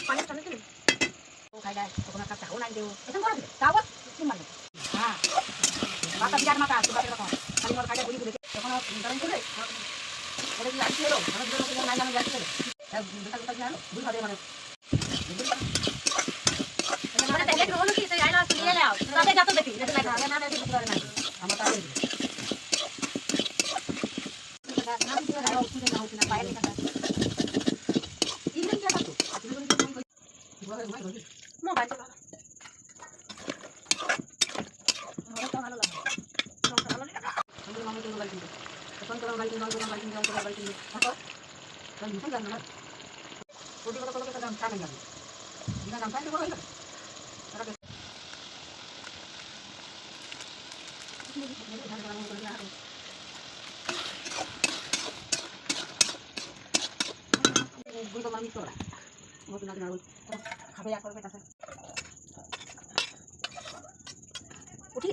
পানি টানি দিলে ও খাই যায় তখন একটা চাও নাই দেও এখন বড় দিলে চাও তিন মারবে হ্যাঁ মাথা বিরাট মাথা সুগারের রকম খালি মোর খাইলে বুড়ি বুড়ি তখন গরম করে ওরে কি লাগছে হলো আমার জন্য কোনো নাই জানো লাগছে দুটা দুটা জানো বুড়ি হবে মানে মানে দেখে হলো কি তুই আইনা নিয়ে নাও তবে যা তো দেখি যেটা লাগে না না দেখি করে না আমার তাই নাম দিয়ে দাও শুনে নাও কিনা বাইরে না ইভেন কি করতে আপনি বলেন কি মোবাইল চালাও মোবাইল তো ভালো লাগে ভালো লাগে আমাদের মামা তো মোবাইল কিনতে তখন তো মোবাইল কিনতে কত কাল মুখে জানো না ওটি কত কত দাম টাকা যাবে দিনা দাম পাইতে বলো না তারা বুড়ো মানুষ তো নতুন নতুন আরো খাবে এক করবে কাছে উঠি